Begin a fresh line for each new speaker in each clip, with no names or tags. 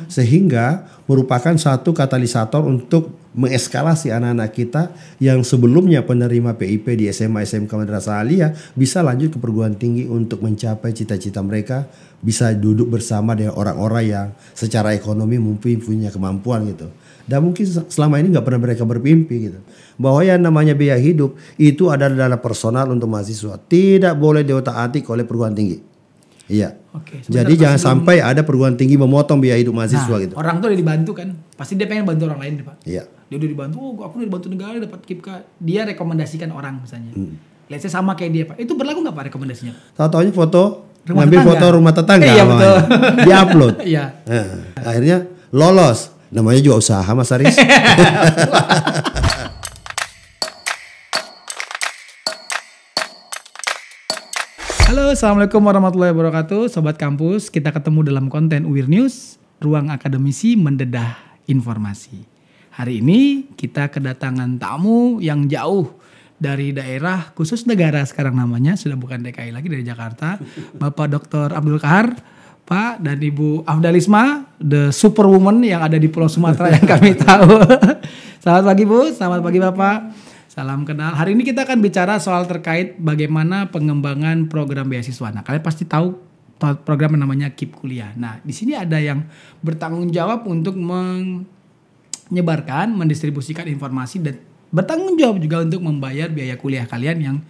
Sehingga merupakan satu katalisator untuk mengeskalasi anak-anak kita yang sebelumnya penerima PIP di SMA, SMK, Madrasah Aliyah bisa lanjut ke perguruan tinggi untuk mencapai cita-cita mereka, bisa duduk bersama dengan orang-orang yang secara ekonomi mungkin punya kemampuan gitu. Dan mungkin selama ini nggak pernah mereka bermimpi gitu, bahwa yang namanya biaya hidup itu adalah dana personal untuk mahasiswa, tidak boleh diotak-atik oleh perguruan tinggi. Iya.
Oke,
Jadi jangan sampai ada perguruan tinggi memotong biaya hidup mahasiswa gitu.
Orang tuh udah dibantu kan, pasti dia pengen bantu orang lain Pak.
Iya.
Dia udah dibantu, aku udah dibantu negara dapat KIPK. Dia rekomendasikan orang misalnya. Lihat saya sama kayak dia Pak. Itu berlaku nggak Pak rekomendasinya?
Tahu-taunya foto,
Rumah
ngambil
tetangga.
foto rumah tetangga,
Iya, betul.
Di-upload.
Iya.
Akhirnya lolos. Namanya juga usaha Mas Aris.
Halo, assalamualaikum warahmatullahi wabarakatuh, sobat kampus. Kita ketemu dalam konten UIR News, ruang akademisi mendedah informasi. Hari ini kita kedatangan tamu yang jauh dari daerah khusus negara sekarang namanya, sudah bukan DKI lagi, dari Jakarta. Bapak Dr. Abdul Kahar, Pak, dan Ibu Afdalisma, the superwoman yang ada di Pulau Sumatera yang kami tahu. Selamat pagi Bu, selamat pagi Bapak. Salam kenal. Hari ini kita akan bicara soal terkait bagaimana pengembangan program beasiswa. Nah, kalian pasti tahu program yang namanya KIP Kuliah. Nah, di sini ada yang bertanggung jawab untuk menyebarkan, mendistribusikan informasi dan bertanggung jawab juga untuk membayar biaya kuliah kalian yang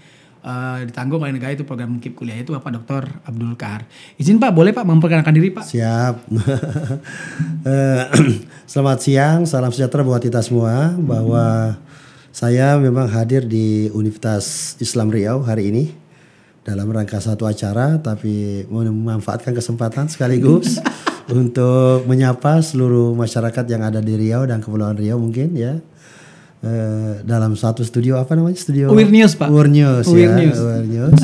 ditanggung oleh negara, itu program KIP Kuliah, itu Bapak Dr. Abdul Kahar. Izin Pak, boleh Pak memperkenalkan diri Pak?
Siap. Selamat siang, salam sejahtera buat kita semua. Bahwa saya memang hadir di Universitas Islam Riau hari ini dalam rangka satu acara, tapi memanfaatkan kesempatan sekaligus untuk menyapa seluruh masyarakat yang ada di Riau dan Kepulauan Riau mungkin ya. Dalam satu studio, apa namanya, studio
UIR News Pak.
UIR News,
UIR
ya,
News.
UIR News.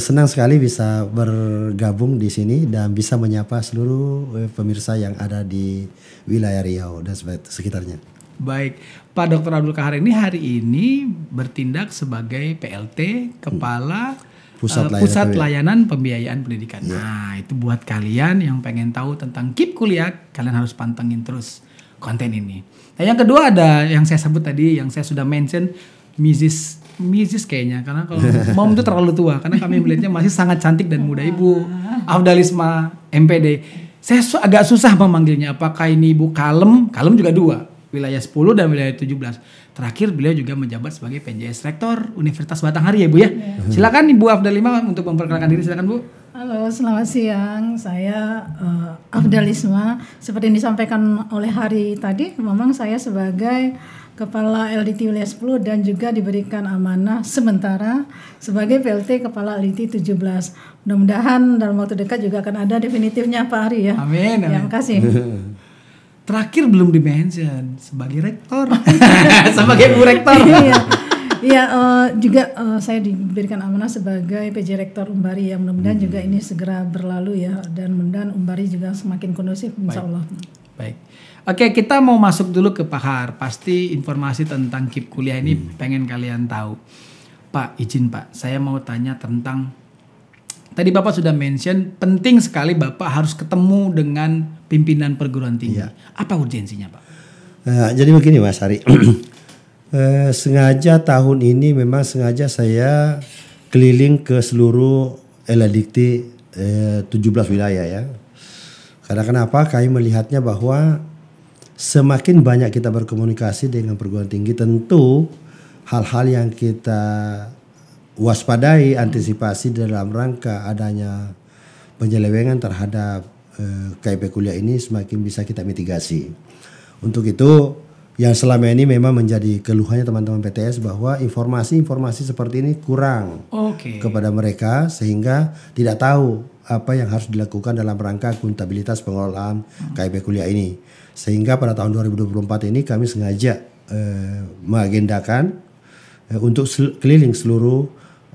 Senang sekali bisa bergabung di sini dan bisa menyapa seluruh pemirsa yang ada di wilayah Riau dan sekitarnya.
Baik, Pak Dr. Abdul Kahar ini hari ini bertindak sebagai PLT, Kepala Pusat Layanan Pembiayaan Pendidikan.
Ya.
Nah, itu buat kalian yang pengen tahu tentang KIP Kuliah, kalian harus pantengin terus konten ini. Nah, yang kedua ada yang saya sebut tadi, yang saya sudah mention, Mrs. kayaknya, karena kalau mom itu terlalu tua, karena kami melihatnya masih sangat cantik dan muda, Ibu Afdalisma MPD. Saya agak susah memanggilnya, apakah ini Ibu Kalem juga dua, wilayah 10 dan wilayah 17. Terakhir beliau juga menjabat sebagai PNJS Rektor Universitas Batanghari ya Bu ya. Silakan Ibu Afdalisma untuk memperkenalkan diri, silakan Bu.
Halo, selamat siang. Saya Afdalisma. Seperti yang disampaikan oleh Hari tadi, memang saya sebagai Kepala LDT Wilayah 10 dan juga diberikan amanah sementara sebagai PLT Kepala LDT 17. Mudah-mudahan dalam waktu dekat juga akan ada definitifnya Pak Hari ya.
Amin.
Terima kasih.
Terakhir belum dimention sebagai rektor, sebagai Bu Rektor.
Iya, juga saya diberikan amanah sebagai PJ Rektor Umbari ya. Mudah-mudahan juga ini segera berlalu ya, dan mudah-mudahan Umbari juga semakin kondusif insya Allah.
Baik. Oke, kita mau masuk dulu ke Pak Kahar. Pasti informasi tentang KIP Kuliah ini pengen kalian tahu. Pak, izin Pak, saya mau tanya tentang, tadi Bapak sudah mention penting sekali Bapak harus ketemu dengan pimpinan perguruan tinggi.
Iya.
Apa urgensinya Pak?
Jadi begini Mas Ari. Sengaja tahun ini memang sengaja saya keliling ke seluruh LDT 17 wilayah ya. Karena kenapa? Kami melihatnya bahwa semakin banyak kita berkomunikasi dengan perguruan tinggi, tentu hal-hal yang kita waspadai, antisipasi dalam rangka adanya penyelewengan terhadap KIP kuliah ini semakin bisa kita mitigasi. Untuk itu yang selama ini memang menjadi keluhannya teman-teman PTS bahwa informasi-informasi seperti ini kurang kepada mereka, sehingga tidak tahu apa yang harus dilakukan dalam rangka akuntabilitas pengelolaan KIP kuliah ini. Sehingga pada tahun 2024 ini kami sengaja mengagendakan untuk keliling seluruh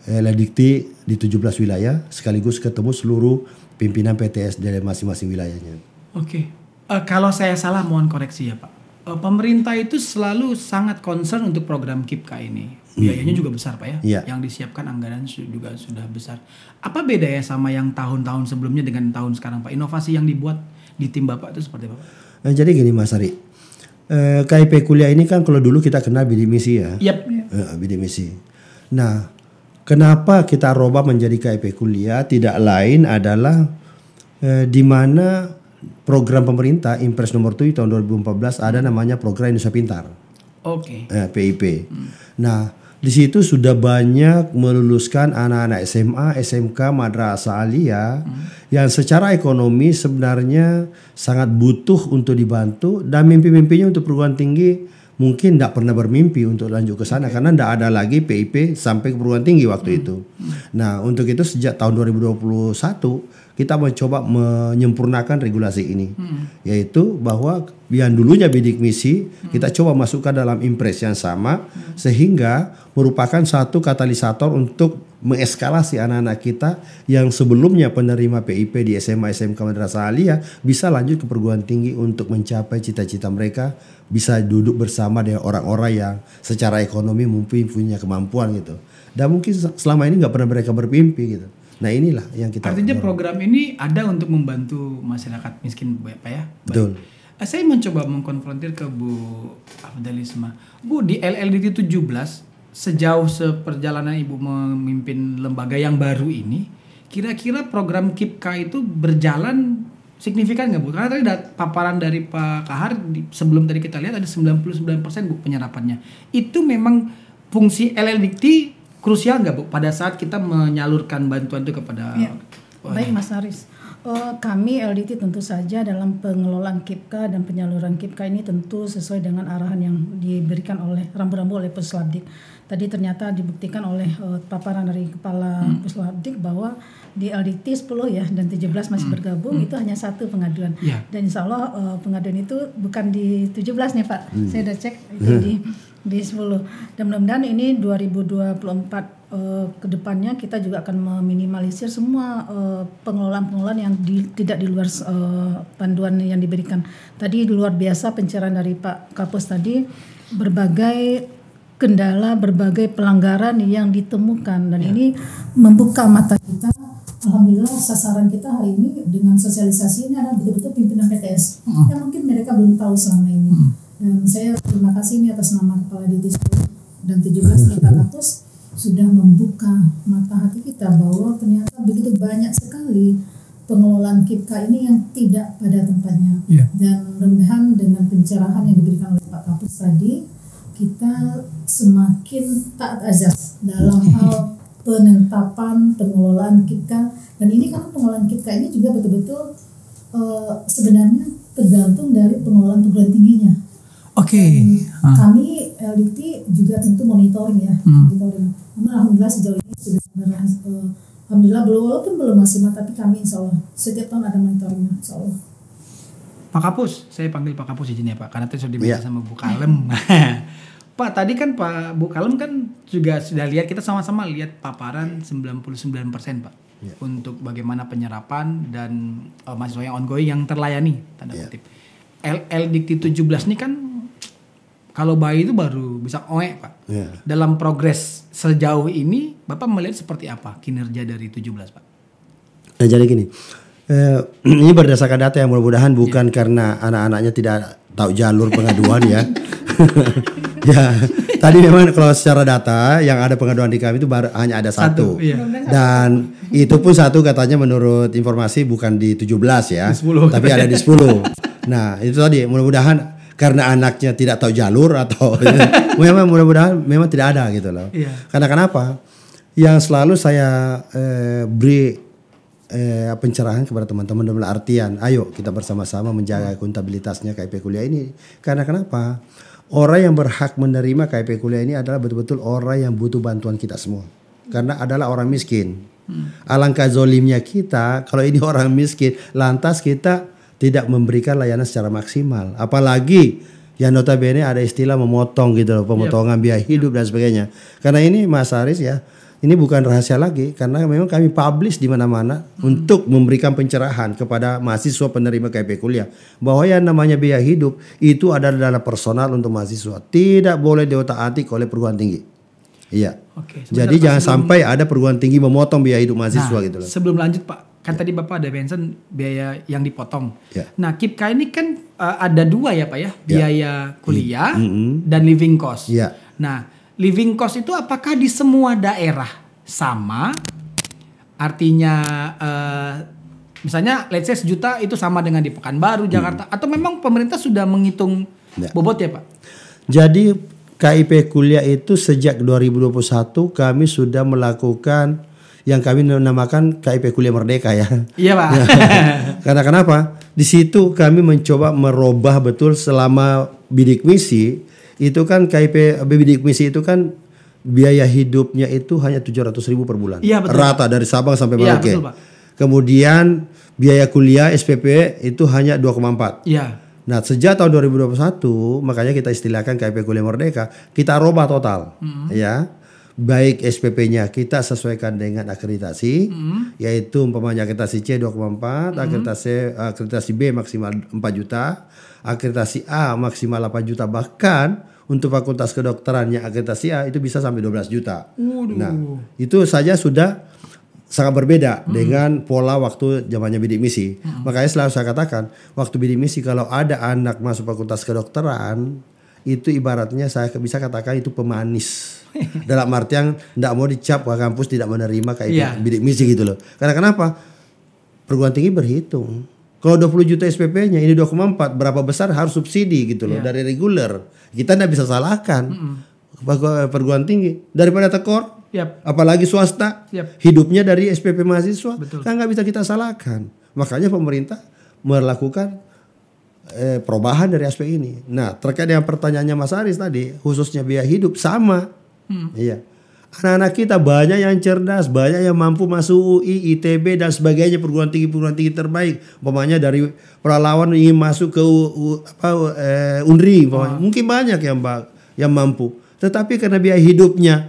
LDT di 17 wilayah, sekaligus ketemu seluruh pimpinan PTS dari masing-masing wilayahnya.
Kalau saya salah mohon koreksi ya Pak. Pemerintah itu selalu sangat concern untuk program KIPK ini. Biayanya juga besar Pak ya. Yang disiapkan anggaran juga sudah besar. Apa bedanya sama yang tahun-tahun sebelumnya dengan tahun sekarang Pak? Inovasi yang dibuat di tim Bapak itu seperti apa?
Jadi gini Mas Ari, KIP kuliah ini kan kalau dulu kita kenal bidik misi ya.
Yap.
Bidik misi. Nah, kenapa kita robah menjadi KIP kuliah? Tidak lain adalah di mana program pemerintah Impres nomor 7 tahun 2014 ada namanya program Indonesia Pintar.
Oke.
PIP. Nah, di situ sudah banyak meluluskan anak-anak SMA, SMK, madrasah aliyah yang secara ekonomi sebenarnya sangat butuh untuk dibantu dan mimpi-mimpinya untuk perguruan tinggi mungkin tidak pernah bermimpi untuk lanjut ke sana karena tidak ada lagi PIP sampai ke perguruan tinggi waktu itu. Nah, untuk itu sejak tahun 2021 kita mencoba menyempurnakan regulasi ini, yaitu bahwa yang dulunya bidik misi kita coba masukkan dalam Impres yang sama sehingga merupakan satu katalisator untuk mengeskalasi anak-anak kita yang sebelumnya penerima PIP di SMA, SMK, madrasah aliyah bisa lanjut ke perguruan tinggi untuk mencapai cita-cita mereka, bisa duduk bersama dengan orang-orang yang secara ekonomi mungkin punya kemampuan gitu. Dan mungkin selama ini nggak pernah mereka bermimpi gitu. Nah inilah yang kita.
Artinya program ini ada untuk membantu masyarakat miskin Pak ya?
Betul.
Saya mencoba mengkonfrontir ke Bu Afdalisma. Bu, di LLDT 17 sejauh seperjalanan Ibu memimpin lembaga yang baru ini, kira-kira program KIPKA itu berjalan signifikan nggak Bu? Karena tadi paparan dari Pak Kahar sebelum tadi kita lihat ada 99% Bu penyerapannya. Itu memang fungsi LLDT krusial nggak Bu pada saat kita menyalurkan bantuan itu kepada
Baik Mas Haris, kami LDT tentu saja dalam pengelolaan KIPKA dan penyaluran KIPKA ini tentu sesuai dengan arahan yang diberikan oleh rambu-rambu oleh Puslabdik. Tadi ternyata dibuktikan oleh paparan dari Kepala Puslabdik bahwa di LDT 10 ya dan 17 masih bergabung itu hanya satu pengaduan. Dan insya Allah pengaduan itu bukan di 17 nih Pak, saya udah cek itu di 10. Dan mudah-mudahan ini 2024 ke depannya kita juga akan meminimalisir semua pengelolaan-pengelolaan yang tidak di luar panduan yang diberikan. Tadi luar biasa pencerahan dari Pak Kapus tadi, berbagai kendala, berbagai pelanggaran yang ditemukan dan ini membuka mata kita. Alhamdulillah sasaran kita hari ini dengan sosialisasi ini adalah betul-betul pimpinan PTS yang mungkin mereka belum tahu selama ini. Dan saya terima kasih ini atas nama Kepala Divisi dan 17 Pak Kapus sudah membuka mata hati kita bahwa ternyata begitu banyak sekali pengelolaan KIPKA ini yang tidak pada tempatnya. Dan mudah-mudahan dengan pencerahan yang diberikan oleh Pak Kapus tadi, kita semakin taat azas dalam hal penetapan pengelolaan KIPKA. Dan ini kan pengelolaan KIPKA ini juga betul-betul sebenarnya tergantung dari pengelolaan perguruan tingginya. Kami LDT juga tentu monitoring ya, monitoring. Namun alhamdulillah sejauh ini sudah alhamdulillah walaupun belum maksimal tapi kami insya Allah setiap tahun ada monitoringnya insya Allah.
Pak Kapus, saya panggil Pak Kapus izin ya Pak, karena tadi sudah dibilang sama Bu Kalem. Pak tadi kan Pak Bu Kalem kan juga sudah lihat, kita sama-sama lihat paparan 99% Pak untuk bagaimana penyerapan dan mahasiswa yang ongoing yang terlayani tanda kutip. LLDT 17 ini kan kalau bayi itu baru bisa oek Pak. Dalam progres sejauh ini Bapak melihat seperti apa kinerja dari 17 Pak?
Nah jadi gini, ini berdasarkan data yang mudah-mudahan bukan karena anak-anaknya tidak tahu jalur pengaduan ya. Ya, tadi memang kalau secara data yang ada pengaduan di kami itu hanya ada satu. Dan itu pun satu katanya menurut informasi bukan di 17 ya, di 10. Tapi ada di 10. Nah itu tadi mudah-mudahan karena anaknya tidak tahu jalur atau memang mudah-mudahan memang tidak ada gitu loh. Karena kenapa? Yang selalu saya beri pencerahan kepada teman-teman dalam artian, ayo kita bersama-sama menjaga akuntabilitasnya KIP kuliah ini. Karena kenapa? Orang yang berhak menerima KIP kuliah ini adalah betul-betul orang yang butuh bantuan kita semua. Karena adalah orang miskin. Alangkah zolimnya kita kalau ini orang miskin, lantas kita tidak memberikan layanan secara maksimal. Apalagi yang notabene ada istilah memotong gitu loh, pemotongan biaya hidup dan sebagainya. Karena ini Mas Haris ya, ini bukan rahasia lagi karena memang kami publish di mana-mana untuk memberikan pencerahan kepada mahasiswa penerima KIP kuliah bahwa yang namanya biaya hidup itu adalah dana personal untuk mahasiswa, tidak boleh diotak-atik oleh perguruan tinggi. Iya. Jadi jangan sampai ada perguruan tinggi memotong biaya hidup mahasiswa gitu loh.
Sebelum lanjut Pak, Kan tadi Bapak ada mention biaya yang dipotong.
Ya.
Nah, KIPK ini kan ada 2 ya Pak ya, biaya kuliah dan living cost.
Ya.
Nah, living cost itu apakah di semua daerah sama? Artinya misalnya let's say 1 juta itu sama dengan di Pekanbaru, Jakarta, atau memang pemerintah sudah menghitung bobot ya Pak?
Jadi KIP kuliah itu sejak 2021 kami sudah melakukan yang kami namakan KIP Kuliah Merdeka ya.
Iya Pak.
Karena kenapa? Di situ kami mencoba merubah betul selama bidik misi itu kan KIP bidik misi itu kan biaya hidupnya itu hanya 700.000 per bulan.
Iya, betul,
rata dari Sabang sampai Merauke.
Betul, Pak.
Kemudian biaya kuliah SPP itu hanya 2,4.
Iya.
Nah, sejak tahun 2021 makanya kita istilahkan KIP Kuliah Merdeka, kita rubah total. Ya. Baik SPP-nya kita sesuaikan dengan akreditasi, yaitu umpamanya akreditasi C 2,4, akreditasi B maksimal 4 juta, akreditasi A maksimal 8 juta, bahkan untuk fakultas kedokteran yang akreditasi A itu bisa sampai 12 juta. Nah, itu saja sudah sangat berbeda dengan pola waktu zamannya bidik misi. Makanya selalu saya katakan, waktu bidik misi kalau ada anak masuk fakultas kedokteran, itu ibaratnya saya bisa katakan itu pemanis. Dalam artian tidak mau dicap ke kampus tidak menerima kayak bidik misi gitu loh. Karena kenapa? Perguruan tinggi berhitung. Kalau 20 juta SPP-nya ini 2,4 berapa besar harus subsidi gitu loh dari reguler. Kita tidak bisa salahkan perguruan tinggi daripada tekor. Apalagi swasta hidupnya dari SPP mahasiswa. Kan nggak bisa kita salahkan. Makanya pemerintah melakukan perubahan dari aspek ini. Nah, terkait dengan pertanyaannya Mas Aris tadi, khususnya biaya hidup sama. Iya. Anak-anak kita banyak yang cerdas, banyak yang mampu masuk UI, ITB dan sebagainya perguruan tinggi terbaik. Umpamanya dari Pahlawan ingin masuk ke Unri, mungkin banyak yang mampu. Tetapi karena biaya hidupnya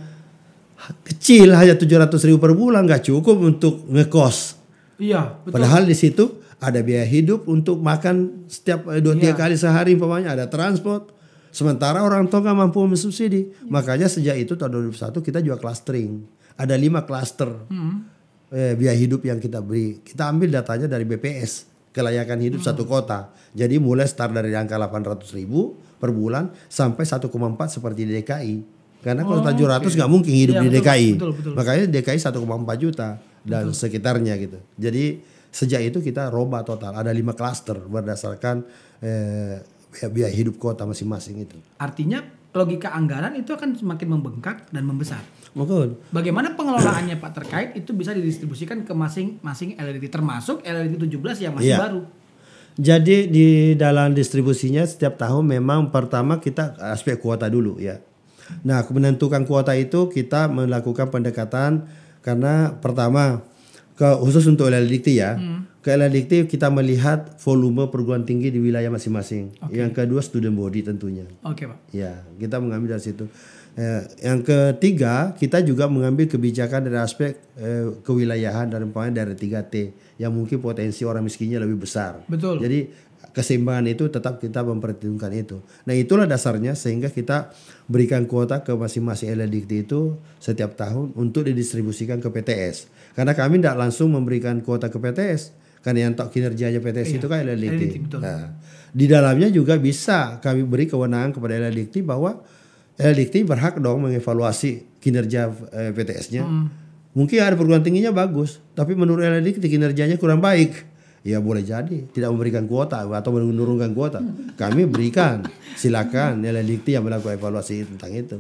kecil hanya 700.000 per bulan nggak cukup untuk ngekos. Iya, betul. Padahal di situ ada biaya hidup untuk makan setiap 2-3 kali sehari, umpamanya ada transport. Sementara orang tua nggak mampu mensubsidi. Makanya sejak itu tahun 2001 kita juga clustering. Ada 5 cluster biaya hidup yang kita beri. Kita ambil datanya dari BPS, kelayakan hidup satu kota. Jadi mulai start dari angka 800.000 per bulan sampai 1,4 seperti di DKI. Karena kalau 700 nggak mungkin hidup di DKI. Betul. Makanya DKI 1,4 juta dan sekitarnya gitu. Jadi sejak itu kita roba total. Ada 5 klaster berdasarkan biaya hidup kota masing-masing itu.
Artinya logika anggaran itu akan semakin membengkak dan membesar.
Betul.
Bagaimana pengelolaannya Pak terkait itu bisa didistribusikan ke masing-masing LLDT termasuk LLDT 17 yang masih baru.
Jadi di dalam distribusinya setiap tahun memang pertama kita aspek kuota dulu ya. Nah, menentukan kuota itu kita melakukan pendekatan karena pertama khusus untuk LLDT ya. Ke LLDT kita melihat volume perguruan tinggi di wilayah masing-masing. Yang kedua student body tentunya. Oke, Pak. Ya, kita mengambil dari situ. Yang ketiga kita juga mengambil kebijakan dari aspek kewilayahan dan umpamanya dari 3T yang mungkin potensi orang miskinnya lebih besar. Betul. Jadi keseimbangan itu tetap kita memperhitungkan itu. Nah, itulah dasarnya sehingga kita berikan kuota ke masing-masing LLDT itu setiap tahun untuk didistribusikan ke PTS. Karena kami tidak langsung memberikan kuota ke PTS. Karena yang tahu kinerjanya PTS itu kan LLDT. Nah, di dalamnya juga bisa kami beri kewenangan kepada LLDT bahwa LLDT berhak dong mengevaluasi kinerja PTS-nya. Mungkin ada perguruan tingginya bagus, tapi menurut LLDT kinerjanya kurang baik. Ya boleh jadi tidak memberikan kuota atau menurunkan kuota. Kami berikan, silakan LLDT yang melakukan evaluasi tentang itu.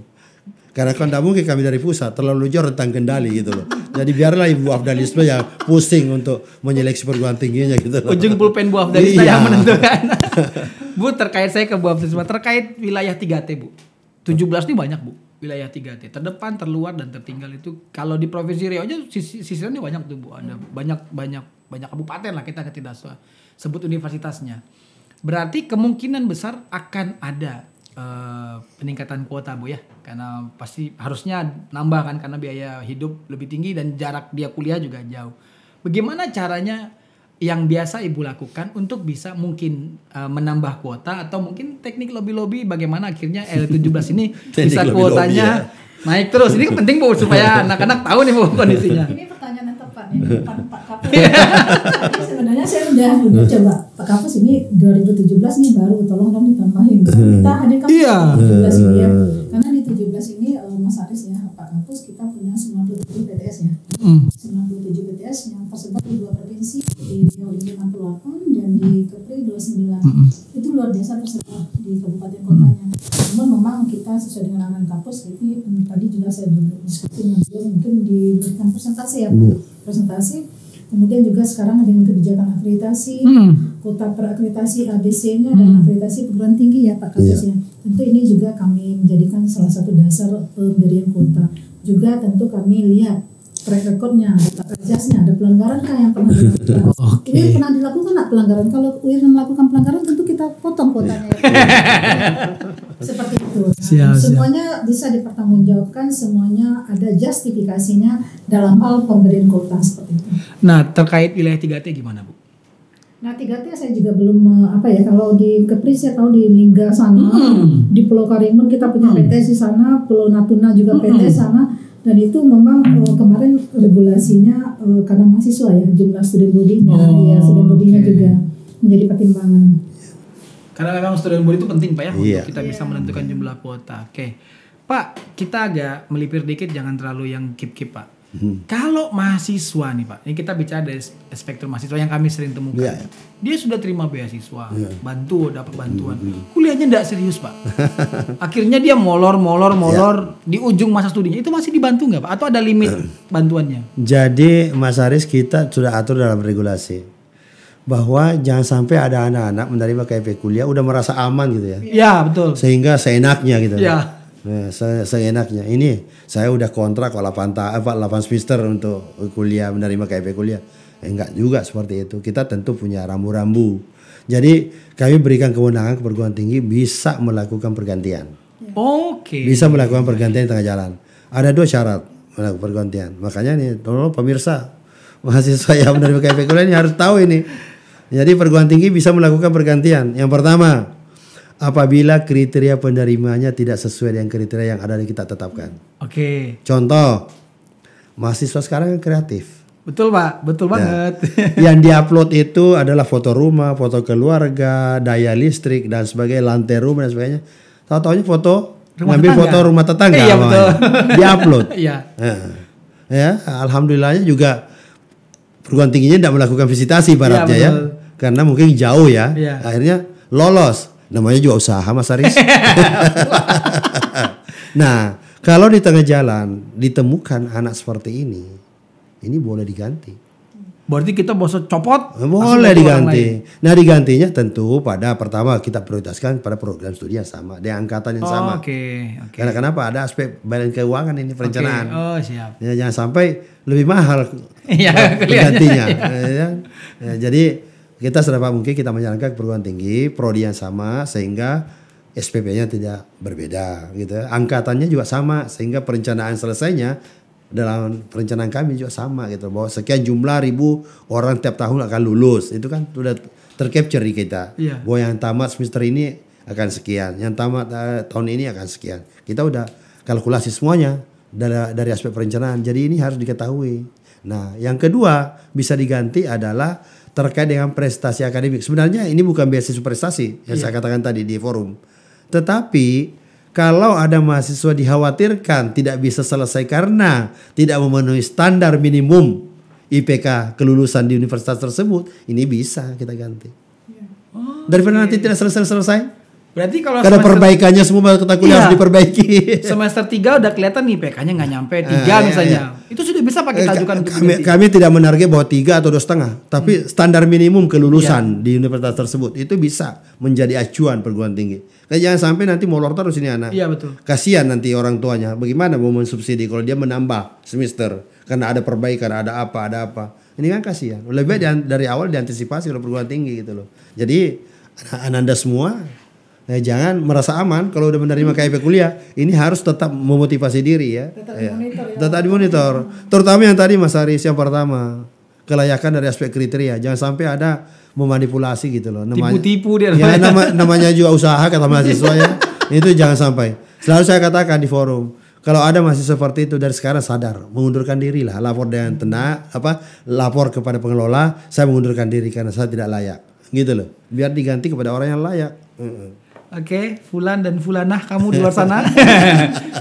Karena kan tidak mungkin kami dari pusat terlalu jauh tentang kendali gitu loh. Jadi biarlah Ibu Afdalisme yang pusing untuk menyeleksi perguruan tingginya gitu loh.
Ujung pulpen Bu Afdalisme yang menentukan. Bu, terkait saya ke Bu Afdalisme terkait wilayah 3T Bu. 17 ini banyak Bu, wilayah 3T. Terdepan, terluar dan tertinggal itu kalau di Provinsi Riau aja sisirannya banyak tuh Bu. Ada banyak kabupaten lah, kita tidak sebut universitasnya. Berarti kemungkinan besar akan ada peningkatan kuota Bu ya, karena pasti harusnya nambah kan karena biaya hidup lebih tinggi dan jarak dia kuliah juga jauh. Bagaimana caranya yang biasa Ibu lakukan untuk bisa mungkin menambah kuota atau mungkin teknik lobby-lobby bagaimana akhirnya L17 ini bisa kuotanya naik terus. Ini penting Bu supaya anak-anak tahu nih Bu kondisinya.
Ini pertanyaan yang tepat. ini depan Pak Kapus. Jadi sebenarnya saya udah coba Pak Kapus ini 2017 nih baru, tolong dong ditambahin. Kita hadirkan 17 ini ya. Karena di 17 ini Mas Aris ya, Pak Kapus kita punya 97 PTS ya. 97 PTS yang tersebar di 2 provinsi, di Riau 58 dan di Kepri 29. Itu luar biasa tersebar di kabupaten kotanya. Namun memang kita sesuai dengan arahan Kapus, jadi tadi juga saya diskusi dengan beliau mungkin diberikan presentasi ya Pak. Presentasi. Kemudian juga sekarang dengan kebijakan akreditasi, kota perakreditasi ABC-nya dan akreditasi perguruan tinggi ya Pak Kapus ya. Tentu ini juga kami menjadikan salah satu dasar pemberian kuota. Juga tentu kami lihat track recordnya, ada kerjasnya, ada pelanggaran kah yang pernah dilakukan. UIR pernah dilakukan nggak pelanggaran? Kalau UIR melakukan pelanggaran tentu kita potong kuotanya. Seperti itu. Semuanya bisa dipertanggungjawabkan, semuanya ada justifikasinya dalam hal pemberian kuota seperti itu.
Nah, terkait wilayah 3T gimana Bu?
Nah 3T saya juga belum kalau di Kepri saya tahu di Lingga sana, di Pulau Karimun kita punya PT di sana, Pulau Natuna juga PT sana. Dan itu memang kemarin regulasinya karena mahasiswa ya, jumlah student body-nya, student body-nya juga menjadi pertimbangan.
Karena memang student body itu penting Pak ya, untuk kita bisa menentukan jumlah kuota. Oke. Pak, kita agak melipir dikit, jangan terlalu yang keep Pak. Kalau mahasiswa nih Pak, ini kita bicara dari spektrum mahasiswa yang kami sering temukan. Dia sudah terima beasiswa, dapat bantuan. Kuliahnya enggak serius Pak. Akhirnya dia molor di ujung masa studinya. Itu masih dibantu nggak Pak? Atau ada limit bantuannya?
Jadi Mas Aris, kita sudah atur dalam regulasi bahwa jangan sampai ada anak-anak menerima KIP kuliah udah merasa aman gitu ya.
Iya betul.
Sehingga seenaknya gitu.
Iya.
Nah, seenaknya ini saya udah kontrak 8 semester untuk kuliah, menerima KIP kuliah. Enggak juga seperti itu. Kita tentu punya rambu-rambu. Jadi kami berikan kewenangan ke perguruan tinggi bisa melakukan pergantian.
Oke.
Bisa melakukan pergantian di tengah jalan. Ada 2 syarat melakukan pergantian. Makanya nih, tolong pemirsa, mahasiswa yang menerima KIP kuliah ini harus tahu ini. Jadi perguruan tinggi bisa melakukan pergantian. Yang pertama, apabila kriteria penerimanya tidak sesuai dengan kriteria yang ada yang kita tetapkan.
Oke.
Contoh, mahasiswa sekarang kreatif.
Betul Pak, betul banget.
Yang diupload itu adalah foto rumah, foto keluarga, daya listrik dan sebagainya, lantai rumah dan sebagainya. Tahu-tahunya ngambil foto rumah tetangga.
Iya betul.
Diupload.
Iya.
Ya, alhamdulillahnya juga perguruan tingginya tidak melakukan visitasi baratnya ya. Karena mungkin jauh ya. Akhirnya lolos. Namanya juga usaha Mas Aris. Nah, kalau di tengah jalan ditemukan anak seperti ini boleh diganti.
Berarti kita bisa copot?
Boleh diganti. Nah, digantinya tentu pada pertama kita prioritaskan pada program studi yang sama, dengan angkatan yang sama.
Oke.
Karena kenapa? Ada aspek balance keuangan ini perencanaan.
Oh, siap.
Ya, jangan sampai lebih mahal gantinya. Ya, jadi kita sedapat mungkin kita menyarankan ke perguruan tinggi prodi yang sama sehingga SPP-nya tidak berbeda gitu. Angkatannya juga sama sehingga perencanaan selesainya dalam perencanaan kami juga sama gitu, bahwa sekian jumlah ribu orang tiap tahun akan lulus. Itu kan sudah tercapture di kita. Bahwa yang tamat semester ini akan sekian, yang tamat tahun ini akan sekian. Kita udah kalkulasi semuanya dari aspek perencanaan. Jadi ini harus diketahui. Nah, yang kedua bisa diganti adalah terkait dengan prestasi akademik. Sebenarnya ini bukan beasiswa prestasi yang saya katakan tadi di forum. Tetapi kalau ada mahasiswa dikhawatirkan tidak bisa selesai karena tidak memenuhi standar minimum IPK kelulusan di universitas tersebut, ini bisa kita ganti. Daripada nanti tidak selesai.
Berarti kalau
karena perbaikannya semua kita kuliah harus diperbaiki.
Semester 3 udah kelihatan nih IPK-nya nggak nyampe 3 misalnya. Itu sudah bisa pakai tajukan
kami tidak menarget bahwa 3 atau 2,5, tapi standar minimum kelulusan di universitas tersebut itu bisa menjadi acuan perguruan tinggi. Jangan sampai nanti molor terus ini anak.
Iya betul.
Kasihan nanti orang tuanya. Bagaimana mau mensubsidi kalau dia menambah semester karena ada perbaikan, ada apa. Ini kan kasihan. Lebih baik dari awal diantisipasi oleh perguruan tinggi gitu loh. Jadi Anda semua jangan merasa aman kalau udah menerima KIP kuliah. Ini harus tetap memotivasi diri ya. Tetap dimonitor. Terutama yang tadi Mas Aris yang pertama, kelayakan dari aspek kriteria. Jangan sampai ada memanipulasi gitu loh.
Tipu-tipu dia.
Ya namanya juga usaha kata mahasiswa ya. Itu jangan sampai. Selalu saya katakan di forum, Kalau ada masih seperti itu dari sekarang sadar, mengundurkan diri lah, lapor dengan tenang, lapor kepada pengelola, saya mengundurkan diri karena saya tidak layak, gitu loh. Biar diganti kepada orang yang layak.
Oke, Fulan dan Fulanah kamu di luar sana.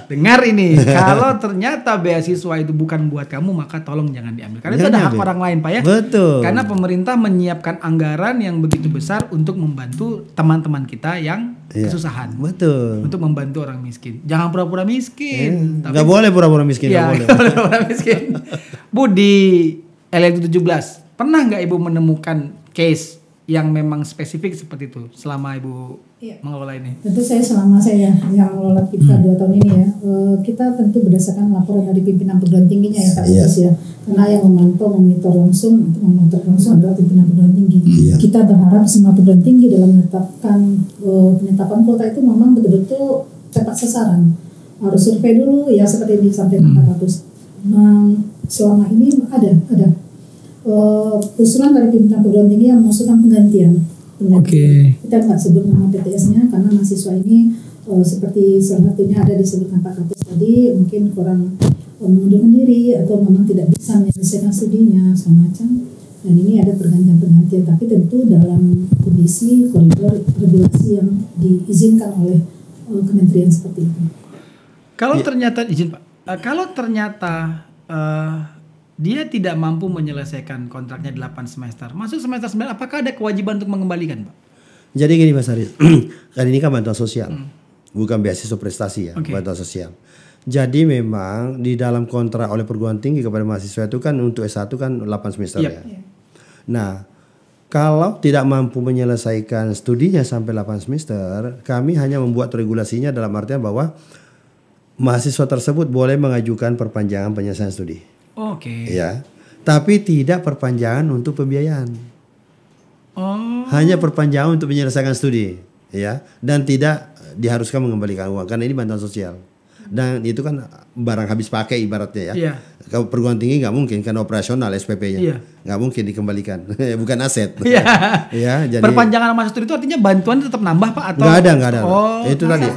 Dengar ini, kalau ternyata beasiswa itu bukan buat kamu, maka tolong jangan diambil. Karena itu ada hak orang lain, Pak ya.
Betul.
Karena pemerintah menyiapkan anggaran yang begitu besar untuk membantu teman-teman kita yang kesusahan.
Betul.
Untuk membantu orang miskin. Jangan pura-pura miskin.
Nggak boleh pura-pura miskin.
Ya,
nggak boleh.
pura-pura miskin. Bu, di LLT 17, pernah nggak Ibu menemukan case yang memang spesifik seperti itu selama Ibu mengelola ini?
Tentu selama saya yang mengelola KIPKA 2 tahun ini ya, kita tentu berdasarkan laporan dari pimpinan perguruan tingginya ya Pak Idris ya. Karena yang memantau, memonitor langsung, untuk memonitor langsung adalah pimpinan perguruan tinggi. Kita berharap semua perguruan tinggi dalam menetapkan penetapan kuota itu memang betul-betul tepat sasaran. Harus survei dulu ya seperti yang disampaikan Pak Kapus. Selama ini ada usulan dari pimpinan perguruan tinggi yang mengusulkan penggantian. Kita nggak sebut nama PTS-nya karena mahasiswa ini seperti salah satunya ada disebutkan Pak Kapus tadi, mungkin kurang mengundurkan diri atau memang tidak bisa menyelesaikan studinya semacam. Dan ini ada pergantian, tapi tentu dalam kondisi koridor regulasi yang diizinkan oleh kementerian seperti itu.
Kalau ternyata izin Pak, kalau ternyata dia tidak mampu menyelesaikan kontraknya 8 semester. Masuk semester 9, apakah ada kewajiban untuk mengembalikan, Pak?
Jadi gini Mas Haris, kan ini kan bantuan sosial. Bukan beasiswa prestasi ya, bantuan sosial. Jadi memang di dalam kontrak oleh perguruan tinggi kepada mahasiswa itu kan untuk S1 kan 8 semester ya. Nah, kalau tidak mampu menyelesaikan studinya sampai 8 semester, kami hanya membuat regulasinya dalam artian bahwa mahasiswa tersebut boleh mengajukan perpanjangan penyelesaian studi. Ya, tapi tidak perpanjangan untuk pembiayaan. Hanya perpanjangan untuk menyelesaikan studi, ya, dan tidak diharuskan mengembalikan uang karena ini bantuan sosial. Dan itu kan barang habis pakai ibaratnya ya. Kalau perguruan tinggi nggak mungkin kan operasional SPP-nya, nggak mungkin dikembalikan, bukan aset. Ya, jadi
perpanjangan masa studi itu artinya bantuan tetap nambah Pak atau?
Nggak ada. Itu tadi.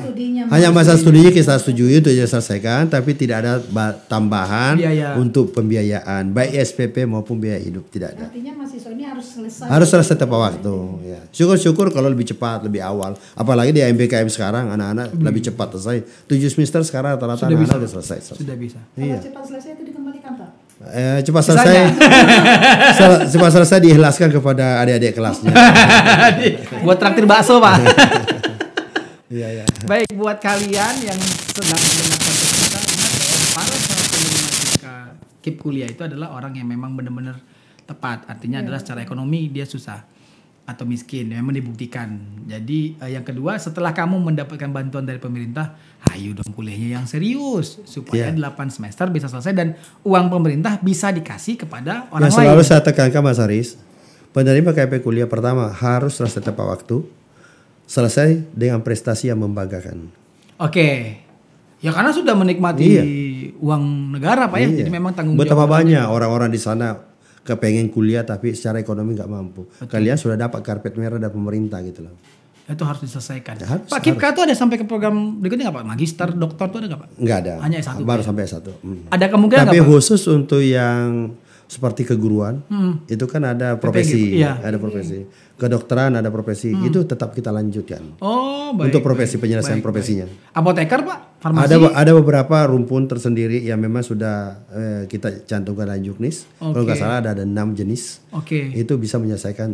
Hanya masa studinya kita setujui itu ya selesaikan, tapi tidak ada tambahan untuk pembiayaan baik SPP maupun biaya hidup tidak ada.
Artinya mahasiswa ini harus selesai.
Harus selesai tepat waktu. Ya. Syukur-syukur kalau lebih cepat, lebih awal. Apalagi di MBKM sekarang anak-anak lebih cepat selesai. 7 semester sekarang rata-rata anak-anak sudah selesai.
Sudah bisa.
Kalau cepat selesai itu dikembalikan Pak?
Cepat selesai. Cepat selesai diikhlaskan kepada adik-adik kelasnya.
Buat traktir bakso Pak. Baik, buat kalian yang sedang mendengarkan kita, ingat bahwa para penerima KIP kuliah itu adalah orang yang memang benar-benar tepat. Artinya adalah secara ekonomi dia susah atau miskin, memang dibuktikan. Jadi yang kedua, setelah kamu mendapatkan bantuan dari pemerintah, ayo dong kuliahnya yang serius supaya 8 semester bisa selesai dan uang pemerintah bisa dikasih kepada orang lain.
Yang selalu saya tekankan Mas Haris, penerima KIP kuliah pertama harus selesai tepat waktu, selesai dengan prestasi yang membanggakan.
Ya karena sudah menikmati uang negara Pak ya, jadi memang tanggung jawab.
Betapa banyak orang-orang di sana kepengen kuliah tapi secara ekonomi nggak mampu. Kalian sudah dapat karpet merah dari pemerintah gitu loh.
Itu harus diselesaikan. Pak KIPKA itu ada sampai ke program berikutnya nggak Pak? Magister, doktor itu ada nggak Pak?
Nggak ada.
Hanya S1.
Baru sampai S1.
Ada kemungkinan
tapi
nggak Pak?
khusus untuk yang seperti keguruan, itu kan ada profesi, ada profesi. Kedokteran ada profesi, itu tetap kita lanjutkan. Untuk profesi penyelesaian profesinya.
Apoteker Pak? Farmasi?
Ada beberapa rumpun tersendiri yang memang sudah kita cantumkan dalam juknis. Kalau nggak salah ada 6 jenis. Itu bisa menyelesaikan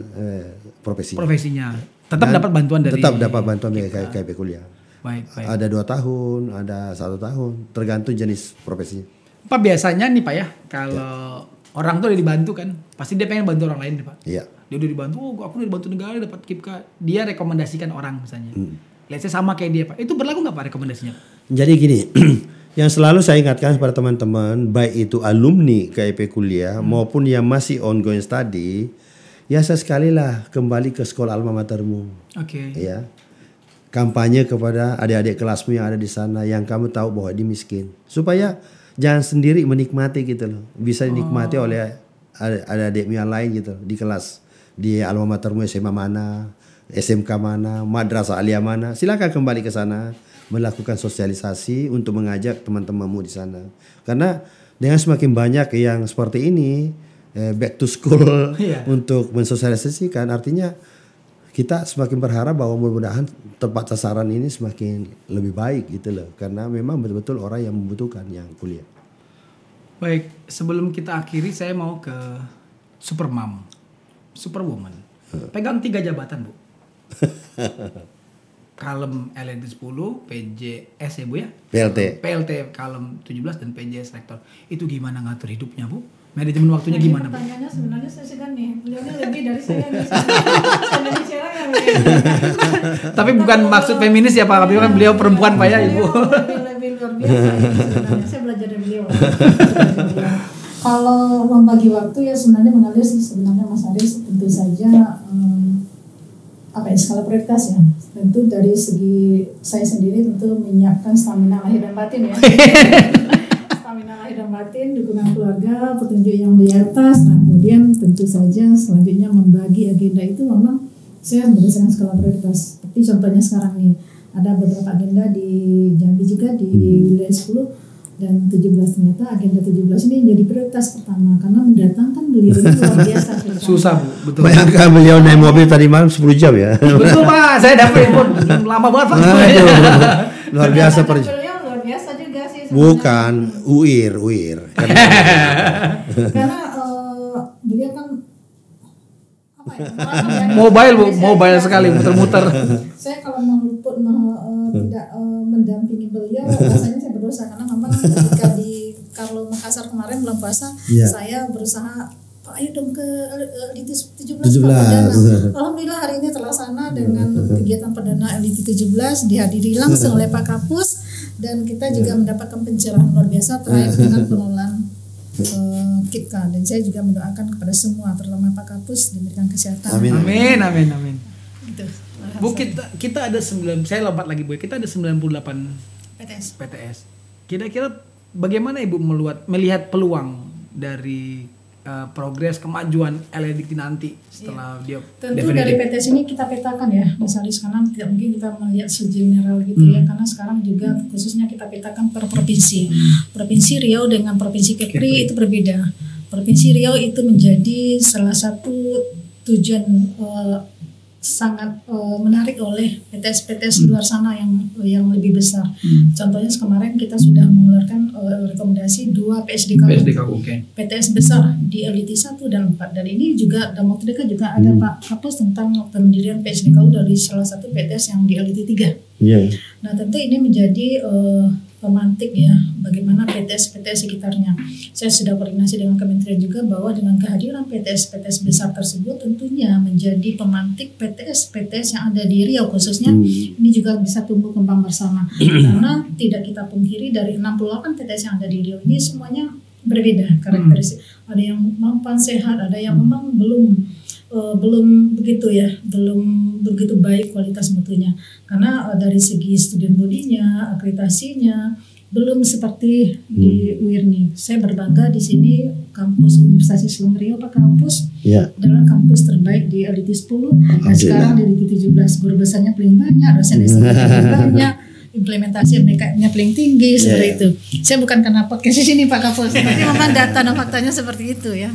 profesinya.
Tetap dapat bantuan dari.
Tetap dapat bantuan dari KIP kuliah.
Baik.
Ada 2 tahun, ada 1 tahun, tergantung jenis profesinya.
Pak biasanya nih Pak ya, kalau orang tuh udah dibantu kan, pasti dia pengen bantu orang lain nih Pak.
Iya.
Dia udah dibantu, aku udah dibantu negara dapat KIPKA. Dia rekomendasikan orang misalnya. Let's say sama kayak dia Pak. Itu berlaku nggak Pak rekomendasinya?
Jadi gini, yang selalu saya ingatkan kepada teman-teman, baik itu alumni KIP kuliah maupun yang masih ongoing study, ya sesekali lah kembali ke sekolah alma matermu. Ya. Kampanye kepada adik-adik kelasmu yang ada di sana yang kamu tahu bahwa dia miskin. Supaya jangan sendiri menikmati gitu loh. Bisa dinikmati oleh adik-adikmu yang lain gitu di kelas. Di alma matermu SMA mana, SMK mana, madrasah aliyah mana. Silakan kembali ke sana. melakukan sosialisasi untuk mengajak teman-temanmu di sana. Karena dengan semakin banyak yang seperti ini back to school untuk mensosialisasikan, artinya kita semakin berharap bahwa mudah-mudahan tempat sasaran ini semakin lebih baik gitu loh. Karena memang betul-betul orang yang membutuhkan yang kuliah.
Baik, sebelum kita akhiri saya mau ke Supermom, Superwoman. Pegang 3 jabatan, Bu. Kalem LNT 10, PJS ya Bu ya? PLT Kalem 17 dan PJS Rektor. Itu gimana ngatur hidupnya Bu? Manajemen waktunya gimana Bu?
Pertanyaannya sebenarnya saya segan nih. Beliaunya lebih dari saya nih.
Tapi bukan maksud feminis ya Pak, tapi kan beliau perempuan Pak ya Ibu.
Lebih luar biasa sebenarnya. Saya belajar dari beliau. Kalau membagi waktu ya sebenarnya mengalir sebenarnya Mas Aris tentu saja skala prioritas ya. Tentu dari segi saya sendiri tentu menyiapkan stamina lahir dan batin ya. Stamina lahir dan batin, dukungan keluarga, petunjuk yang di atas. Nah kemudian tentu saja selanjutnya membagi agenda itu memang saya berdasarkan skala prioritas. Seperti contohnya sekarang nih ada beberapa agenda di Jambi juga di wilayah 10 dan 17, ternyata agenda 17 ini jadi prioritas pertama karena mendatangkan beliau itu luar biasa
susah Bu, betul.
Bayangkan beliau naik mobil tadi malam 10 jam ya.
Betul Pak, saya dapat pun lama banget Pak.
Luar biasa
beliau luar biasa juga sih sebenarnya.
Bukan UIR.
Karena beliau kan
mobile Bu, mobile sekali muter-muter.
Saya kalau meluput tidak mendampingi beliau rasanya saya berdosa karena memang ketika di Carlo Makassar kemarin bulan puasa saya berusaha Pak ayo dong ke LDT 17 perdana. Alhamdulillah hari ini terlaksana dengan kegiatan perdana LDT 17 dihadiri langsung oleh Pak Kapus dan kita juga mendapatkan pencerahan luar biasa terkait dengan pengelolaan KIPKA dan saya juga mendoakan kepada semua terutama Pak Kapus diberikan kesehatan.
Amin. Gitu. Bu kita ada 9, saya lompat lagi Bu. Kita ada 98 PTS. Kira-kira bagaimana Ibu melihat peluang dari progres kemajuan LLDT nanti setelah dia
tentu dari PTS ini kita petakan ya Mas Aris karena tidak mungkin kita melihat segeneral gitu ya karena sekarang juga khususnya kita petakan per provinsi. Provinsi Riau dengan Provinsi Kepri itu berbeda. Provinsi Riau itu menjadi salah satu tujuan sangat menarik oleh PTS-PTS luar sana yang lebih besar. Contohnya kemarin kita sudah mengeluarkan rekomendasi 2 PSDKU. PTS besar di LDT 1 dan 4 dan ini juga dalam waktu dekat juga ada Pak Kapus tentang pendirian PSDKU dari salah satu PTS yang di LDT 3. Nah tentu ini menjadi pemantik ya bagaimana PTS sekitarnya. Saya sudah koordinasi dengan kementerian juga bahwa dengan kehadiran PTS besar tersebut tentunya menjadi pemantik PTS yang ada di Riau khususnya ini juga bisa tumbuh kembang bersama karena tidak kita pungkiri dari 68 PTS yang ada di Riau ini semuanya berbeda karakteristik. Ada yang mampan sehat, ada yang memang belum begitu baik kualitas mutunya karena dari segi student body-nya, akreditasinya belum seperti di UIRNI. Saya berbangga di sini kampus Universitas Islam Riau Pak Kampus adalah kampus terbaik di LDT 10 dan sekarang di LDT 17 guru besarnya paling banyak, dosen paling banyak, implementasi MBK-nya paling tinggi seperti itu. Saya bukan karena podcast di sini Pak Kapus, tapi memang data dan faktanya seperti itu ya.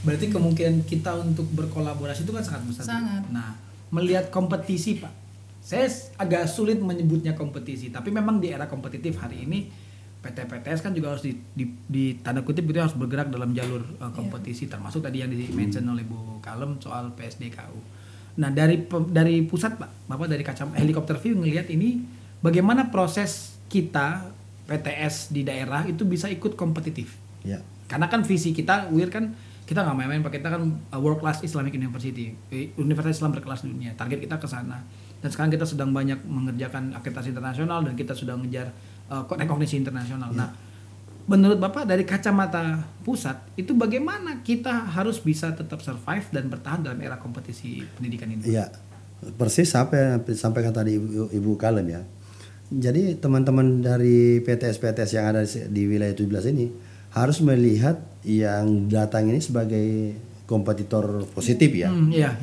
Berarti kemungkinan kita untuk berkolaborasi itu kan sangat besar. Sangat. Nah, melihat kompetisi Pak, saya agak sulit menyebutnya kompetisi, tapi memang di era kompetitif hari ini PT-PTS kan juga harus di tanda kutip itu harus bergerak dalam jalur kompetisi, termasuk tadi yang di-mention oleh Bu Kalem soal PSDKU. Nah, dari pusat Pak, Bapak dari kacamata helikopter view ngelihat ini bagaimana proses kita PTS di daerah itu bisa ikut kompetitif. Karena kan visi kita UIR kan kita nggak main-main Pak, kita kan world class Islamic University, universitas Islam berkelas dunia, target kita ke sana. Dan sekarang kita sedang banyak mengerjakan akreditasi internasional dan kita sudah mengejar rekognisi internasional. Nah, menurut Bapak dari kacamata pusat itu bagaimana kita harus bisa tetap survive dan bertahan dalam era kompetisi pendidikan ini?
Iya, persis apa yang disampaikan tadi Ibu Kalem ya. Jadi teman-teman dari PTS yang ada di wilayah 17 ini harus melihat yang datang ini sebagai kompetitor positif ya.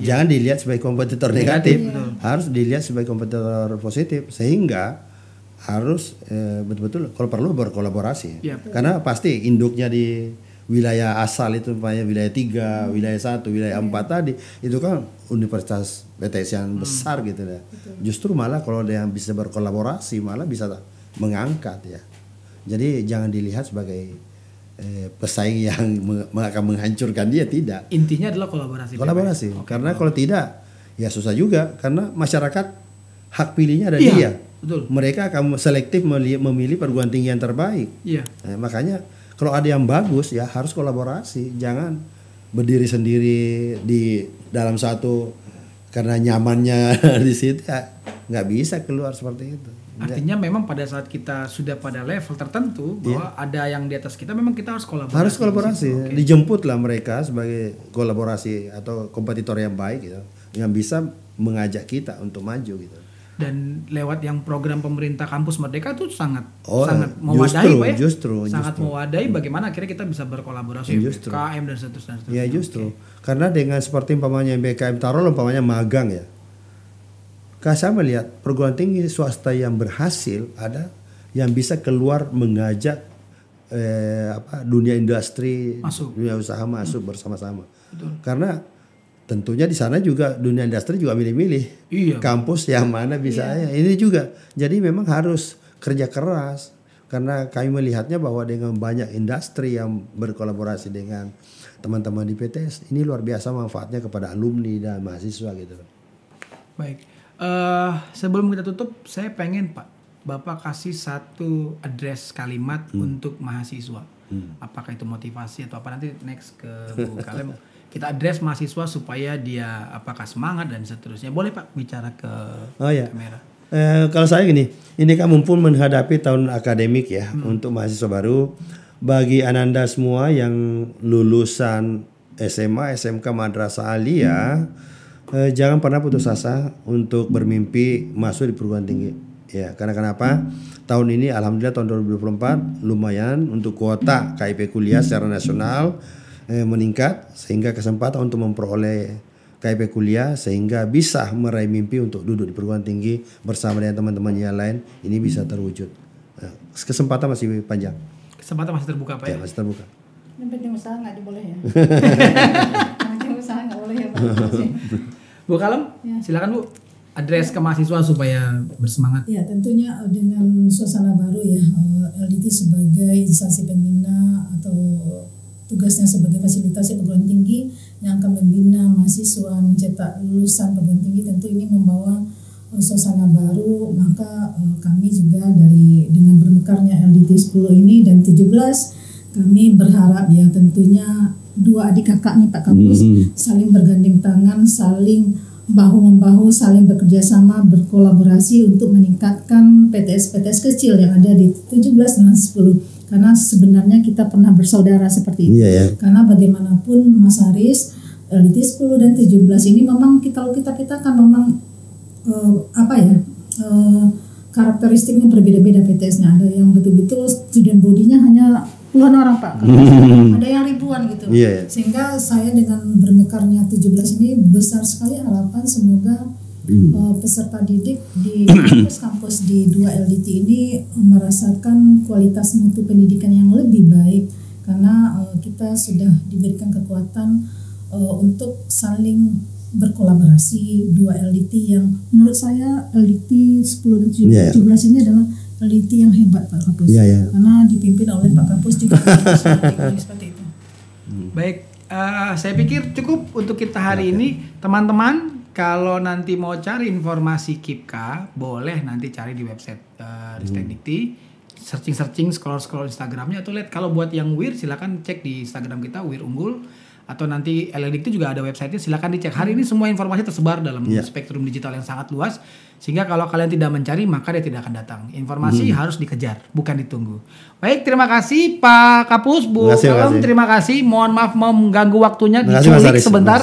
Jangan dilihat sebagai kompetitor negatif. Harus dilihat sebagai kompetitor positif sehingga harus betul-betul kalau perlu berkolaborasi.
Yep.
Karena pasti induknya di wilayah asal itu wilayah 3, wilayah 1, wilayah 4 tadi itu kan universitas PTS yang besar gitu ya. Justru malah kalau ada yang bisa berkolaborasi malah bisa mengangkat ya. Jadi jangan dilihat sebagai pesaing yang akan menghancurkan dia, tidak.
Intinya adalah kolaborasi.
Kolaborasi. Karena kalau tidak ya susah juga karena masyarakat hak pilihnya ada
Iya,
dia.
betul.
Mereka akan selektif memilih perguruan tinggi yang terbaik.
Iya.
Makanya kalau ada yang bagus ya harus kolaborasi, jangan berdiri sendiri di dalam satu karena nyamannya di situ ya, nggak bisa keluar seperti itu.
Artinya memang pada saat kita sudah pada level tertentu bahwa ada yang di atas kita, memang kita harus kolaborasi.
Harus kolaborasi.
Okay.
Dijemputlah mereka sebagai kolaborasi atau kompetitor yang baik gitu, yang bisa mengajak kita untuk maju gitu.
Dan lewat yang program pemerintah Kampus Merdeka itu sangat
justru,
mewadahi Pak ya.
Justru.
Mewadahi bagaimana akhirnya kita bisa berkolaborasi BKM dan seterusnya.
Ya justru. Karena dengan seperti umpamanya BKM taruhlah umpamanya magang ya. Saya melihat perguruan tinggi swasta yang berhasil ada yang bisa keluar mengajak dunia industri, dunia usaha masuk bersama-sama. Karena tentunya di sana juga dunia industri juga milih-milih kampus yang mana bisa ini juga. Jadi memang harus kerja keras karena kami melihatnya bahwa dengan banyak industri yang berkolaborasi dengan teman-teman di PTS ini luar biasa manfaatnya kepada alumni dan mahasiswa gitu.
Baik. Sebelum kita tutup, saya pengen Pak Bapak kasih satu address kalimat untuk mahasiswa. Apakah itu motivasi atau apa, nanti next ke Bu Kalem. Kita address mahasiswa supaya dia apakah semangat dan seterusnya. Boleh Pak bicara ke kamera.
Kalau saya gini, ini kan mumpung menghadapi tahun akademik ya untuk mahasiswa baru. Bagi Ananda semua yang lulusan SMA, SMK, Madrasah Aliyah, jangan pernah putus asa untuk bermimpi masuk di perguruan tinggi. Ya, karena kenapa? Tahun ini alhamdulillah tahun 2024 lumayan untuk kuota KIP kuliah secara nasional meningkat sehingga kesempatan untuk memperoleh KIP kuliah sehingga bisa meraih mimpi untuk duduk di perguruan tinggi bersama dengan teman-teman yang lain ini bisa terwujud. Kesempatan masih panjang.
Kesempatan masih terbuka Pak ya?
Masih terbuka.
Yang penting usaha nggak diboleh ya. Yang usaha nggak boleh ya Pak.
Bu Kalem, silakan Bu. Address ke mahasiswa supaya bersemangat.
Ya tentunya dengan suasana baru ya, LDT sebagai instansi pembina atau tugasnya sebagai fasilitasi perguruan tinggi yang akan membina mahasiswa, mencetak lulusan perguruan tinggi, tentu ini membawa suasana baru. Maka kami juga dengan bermekarnya LDT 10 ini dan 17 kami berharap ya tentunya dua adik kakak nih Pak Kampus saling bergandeng tangan, saling bahu-membahu, saling bekerja sama, berkolaborasi untuk meningkatkan PTS-PTS kecil yang ada di 17 dan 10. Karena sebenarnya kita pernah bersaudara seperti itu. Karena bagaimanapun Mas Haris, LDT 10 dan 17 ini memang kita kan memang karakteristiknya berbeda-beda PTS-nya. Ada yang betul-betul student body-nya hanya puluhan orang Pak, ada yang ribuan gitu. Sehingga saya dengan bermekarnya 17 ini besar sekali harapan semoga peserta didik di kampus-kampus di 2 LDT ini merasakan kualitas mutu pendidikan yang lebih baik karena kita sudah diberikan kekuatan untuk saling berkolaborasi 2 LDT yang menurut saya LDT 10 dan 17 ini adalah LDT yang hebat Pak Kampus, karena dipimpin oleh Pak Kampus juga seperti itu.
Baik, saya pikir cukup untuk kita hari ini, teman-teman. Kalau nanti mau cari informasi KIPKA, boleh nanti cari di website Ristek Dikti, searching, scroll Instagramnya, atau lihat kalau buat yang WIR silakan cek di Instagram kita WIR Unggul. Atau nanti LLDikti juga ada websitenya, silakan dicek. Hari ini semua informasi tersebar dalam spektrum digital yang sangat luas, sehingga kalau kalian tidak mencari maka dia tidak akan datang. Informasi harus dikejar, bukan ditunggu. Baik, terima kasih Pak Kapus, Bu Kalem, terima kasih. Mohon maaf mau mengganggu waktunya, diculik sebentar.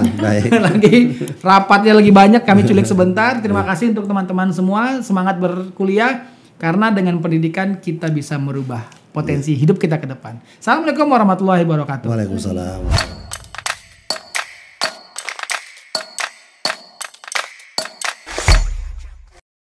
Lagi rapatnya lagi banyak, kami culik sebentar. Terima kasih untuk teman-teman semua, semangat berkuliah karena dengan pendidikan kita bisa merubah potensi hidup kita ke depan. Assalamualaikum warahmatullahi wabarakatuh.
Waalaikumsalam.